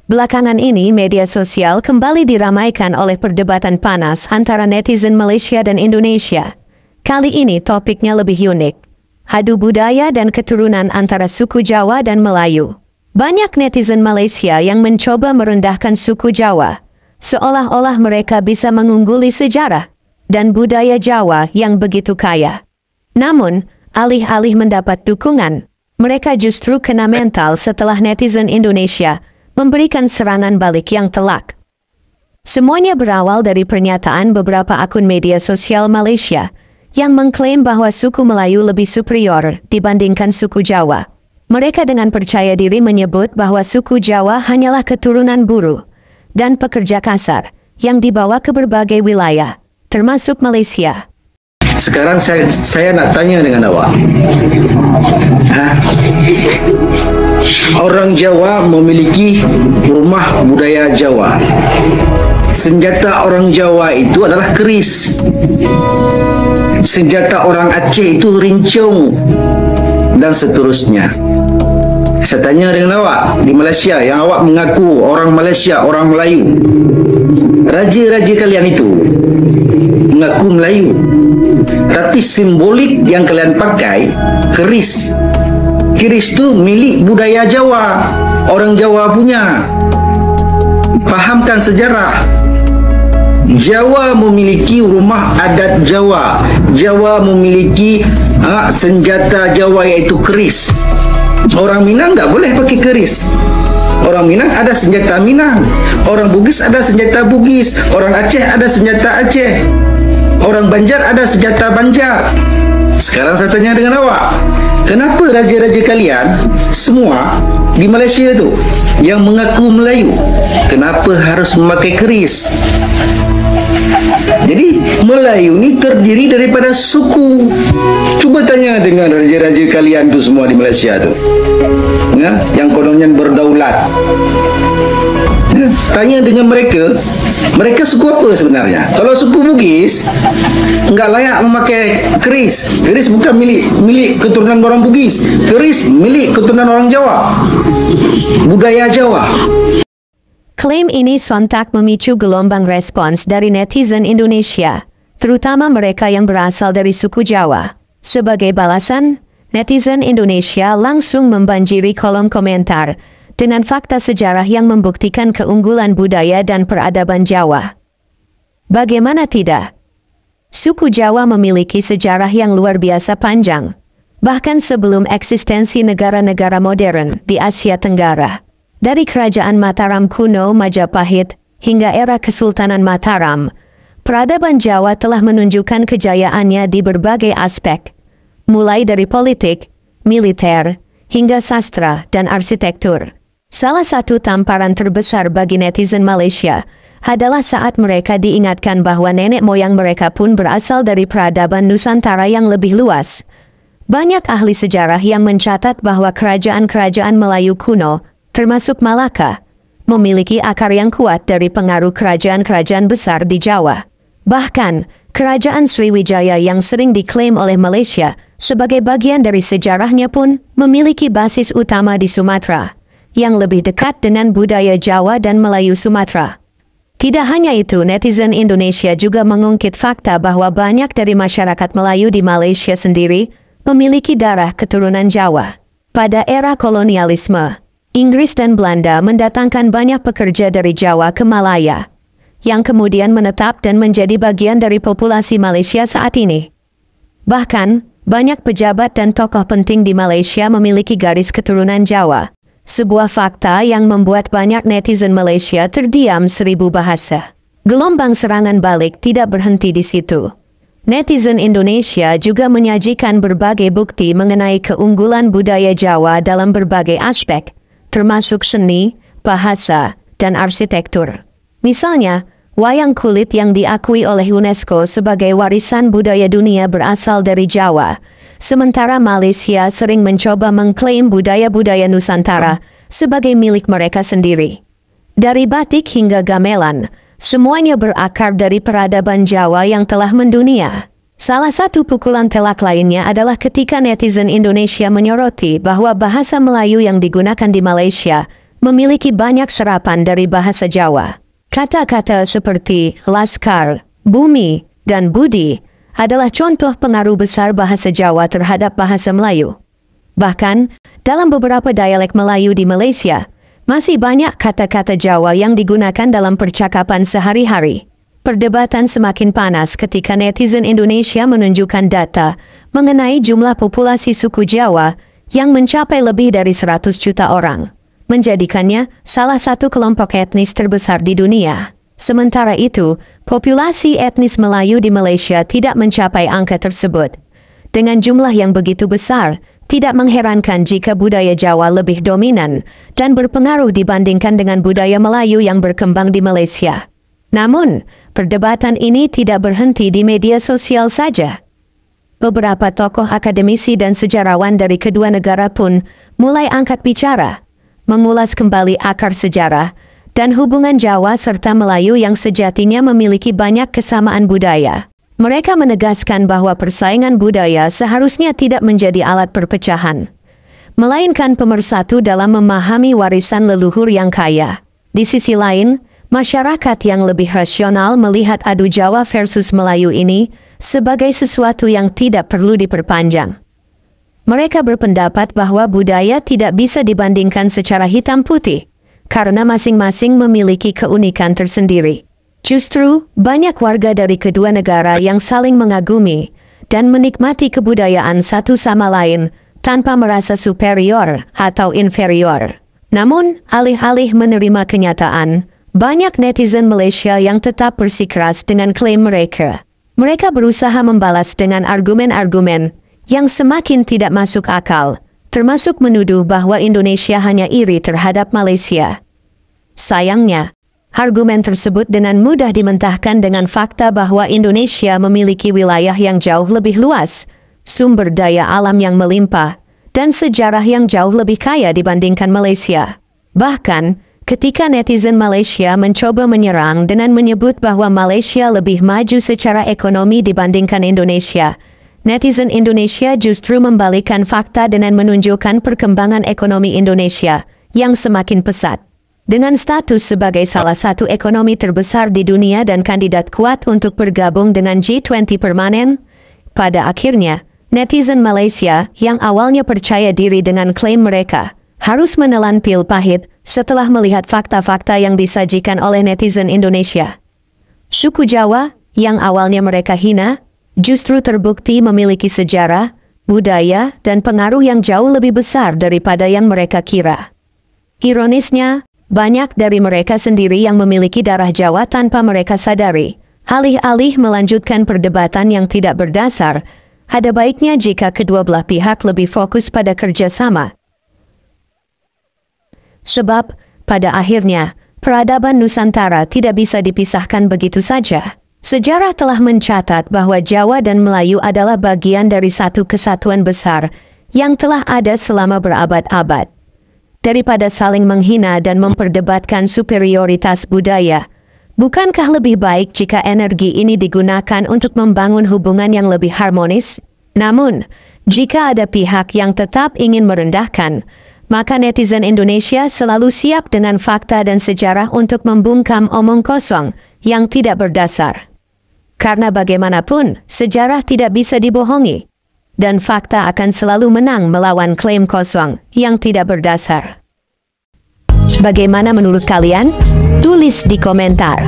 Belakangan ini media sosial kembali diramaikan oleh perdebatan panas antara netizen Malaysia dan Indonesia. Kali ini topiknya lebih unik. Adu budaya dan keturunan antara suku Jawa dan Melayu. Banyak netizen Malaysia yang mencoba merendahkan suku Jawa, seolah-olah mereka bisa mengungguli sejarah dan budaya Jawa yang begitu kaya. Namun, alih-alih mendapat dukungan, mereka justru kena mental setelah netizen Indonesia memberikan serangan balik yang telak. Semuanya berawal dari pernyataan beberapa akun media sosial Malaysia yang mengklaim bahwa suku Melayu lebih superior dibandingkan suku Jawa. Mereka dengan percaya diri menyebut bahwa suku Jawa hanyalah keturunan buruh dan pekerja kasar yang dibawa ke berbagai wilayah, termasuk Malaysia. Sekarang saya nak tanya dengan awak. Orang Jawa memiliki rumah budaya Jawa. Senjata orang Jawa itu adalah keris. Senjata orang Aceh itu rincung. Dan seterusnya. Saya tanya dengan awak, di Malaysia yang awak mengaku orang Malaysia, orang Melayu. Raja-raja kalian itu mengaku Melayu. Tapi simbolik yang kalian pakai, keris. Keris itu milik budaya Jawa, orang Jawa punya. Fahamkan sejarah. Jawa memiliki rumah adat Jawa. Jawa memiliki senjata Jawa iaitu keris. Orang Minang nggak boleh pakai keris. Orang Minang ada senjata Minang. Orang Bugis ada senjata Bugis. Orang Aceh ada senjata Aceh. Orang Banjar ada senjata Banjar. Sekarang saya tanya dengan awak, kenapa raja-raja kalian semua di Malaysia itu yang mengaku Melayu, kenapa harus memakai keris? Jadi Melayu ini terdiri daripada suku. Coba tanya dengan raja-raja kalian tu semua di Malaysia tu, ya, yang kononnya berdaulat. Ya, tanya dengan mereka, mereka suku apa sebenarnya? Kalau suku Bugis enggak layak memakai keris. Keris bukan milik keturunan orang Bugis. Keris milik keturunan orang Jawa. Budaya Jawa. Klaim ini sontak memicu gelombang respons dari netizen Indonesia, terutama mereka yang berasal dari suku Jawa. Sebagai balasan, netizen Indonesia langsung membanjiri kolom komentar dengan fakta sejarah yang membuktikan keunggulan budaya dan peradaban Jawa. Bagaimana tidak? Suku Jawa memiliki sejarah yang luar biasa panjang, bahkan sebelum eksistensi negara-negara modern di Asia Tenggara. Dari kerajaan Mataram kuno Majapahit hingga era Kesultanan Mataram, peradaban Jawa telah menunjukkan kejayaannya di berbagai aspek, mulai dari politik, militer, hingga sastra dan arsitektur. Salah satu tamparan terbesar bagi netizen Malaysia adalah saat mereka diingatkan bahwa nenek moyang mereka pun berasal dari peradaban Nusantara yang lebih luas. Banyak ahli sejarah yang mencatat bahwa kerajaan-kerajaan Melayu kuno, termasuk Malaka, memiliki akar yang kuat dari pengaruh kerajaan-kerajaan besar di Jawa. Bahkan, kerajaan Sriwijaya yang sering diklaim oleh Malaysia sebagai bagian dari sejarahnya pun memiliki basis utama di Sumatera, yang lebih dekat dengan budaya Jawa dan Melayu Sumatera. Tidak hanya itu, netizen Indonesia juga mengungkit fakta bahwa banyak dari masyarakat Melayu di Malaysia sendiri memiliki darah keturunan Jawa. Pada era kolonialisme, Inggris dan Belanda mendatangkan banyak pekerja dari Jawa ke Malaya, yang kemudian menetap dan menjadi bagian dari populasi Malaysia saat ini. Bahkan, banyak pejabat dan tokoh penting di Malaysia memiliki garis keturunan Jawa. Sebuah fakta yang membuat banyak netizen Malaysia terdiam seribu bahasa. Gelombang serangan balik tidak berhenti di situ. Netizen Indonesia juga menyajikan berbagai bukti mengenai keunggulan budaya Jawa dalam berbagai aspek, termasuk seni, bahasa, dan arsitektur. Misalnya, wayang kulit yang diakui oleh UNESCO sebagai warisan budaya dunia berasal dari Jawa, sementara Malaysia sering mencoba mengklaim budaya-budaya Nusantara sebagai milik mereka sendiri. Dari batik hingga gamelan, semuanya berakar dari peradaban Jawa yang telah mendunia. Salah satu pukulan telak lainnya adalah ketika netizen Indonesia menyoroti bahwa bahasa Melayu yang digunakan di Malaysia memiliki banyak serapan dari bahasa Jawa. Kata-kata seperti laskar, bumi, dan budi adalah contoh pengaruh besar bahasa Jawa terhadap bahasa Melayu. Bahkan, dalam beberapa dialek Melayu di Malaysia, masih banyak kata-kata Jawa yang digunakan dalam percakapan sehari-hari. Perdebatan semakin panas ketika netizen Indonesia menunjukkan data mengenai jumlah populasi suku Jawa yang mencapai lebih dari 100 juta orang, menjadikannya salah satu kelompok etnis terbesar di dunia. Sementara itu, populasi etnis Melayu di Malaysia tidak mencapai angka tersebut. Dengan jumlah yang begitu besar, tidak mengherankan jika budaya Jawa lebih dominan dan berpengaruh dibandingkan dengan budaya Melayu yang berkembang di Malaysia. Namun, perdebatan ini tidak berhenti di media sosial saja. Beberapa tokoh akademisi dan sejarawan dari kedua negara pun mulai angkat bicara, mengulas kembali akar sejarah dan hubungan Jawa serta Melayu yang sejatinya memiliki banyak kesamaan budaya. Mereka menegaskan bahwa persaingan budaya seharusnya tidak menjadi alat perpecahan, melainkan pemersatu dalam memahami warisan leluhur yang kaya. Di sisi lain, masyarakat yang lebih rasional melihat adu Jawa versus Melayu ini sebagai sesuatu yang tidak perlu diperpanjang. Mereka berpendapat bahwa budaya tidak bisa dibandingkan secara hitam putih, karena masing-masing memiliki keunikan tersendiri. Justru, banyak warga dari kedua negara yang saling mengagumi dan menikmati kebudayaan satu sama lain tanpa merasa superior atau inferior. Namun, alih-alih menerima kenyataan, banyak netizen Malaysia yang tetap bersikeras dengan klaim mereka. Mereka berusaha membalas dengan argumen-argumen yang semakin tidak masuk akal, termasuk menuduh bahwa Indonesia hanya iri terhadap Malaysia. Sayangnya, argumen tersebut dengan mudah dimentahkan dengan fakta bahwa Indonesia memiliki wilayah yang jauh lebih luas, sumber daya alam yang melimpah, dan sejarah yang jauh lebih kaya dibandingkan Malaysia. Bahkan, ketika netizen Malaysia mencoba menyerang dengan menyebut bahwa Malaysia lebih maju secara ekonomi dibandingkan Indonesia, netizen Indonesia justru membalikkan fakta dengan menunjukkan perkembangan ekonomi Indonesia yang semakin pesat. Dengan status sebagai salah satu ekonomi terbesar di dunia dan kandidat kuat untuk bergabung dengan G20 permanen, pada akhirnya, netizen Malaysia yang awalnya percaya diri dengan klaim mereka, harus menelan pil pahit setelah melihat fakta-fakta yang disajikan oleh netizen Indonesia. Suku Jawa, yang awalnya mereka hina, justru terbukti memiliki sejarah, budaya, dan pengaruh yang jauh lebih besar daripada yang mereka kira. Ironisnya, banyak dari mereka sendiri yang memiliki darah Jawa tanpa mereka sadari. Alih-alih melanjutkan perdebatan yang tidak berdasar, ada baiknya jika kedua belah pihak lebih fokus pada kerjasama. Sebab, pada akhirnya, peradaban Nusantara tidak bisa dipisahkan begitu saja. Sejarah telah mencatat bahwa Jawa dan Melayu adalah bagian dari satu kesatuan besar yang telah ada selama berabad-abad. Daripada saling menghina dan memperdebatkan superioritas budaya, bukankah lebih baik jika energi ini digunakan untuk membangun hubungan yang lebih harmonis? Namun, jika ada pihak yang tetap ingin merendahkan, maka netizen Indonesia selalu siap dengan fakta dan sejarah untuk membungkam omong kosong yang tidak berdasar. Karena bagaimanapun, sejarah tidak bisa dibohongi, dan fakta akan selalu menang melawan klaim kosong yang tidak berdasar. Bagaimana menurut kalian? Tulis di komentar.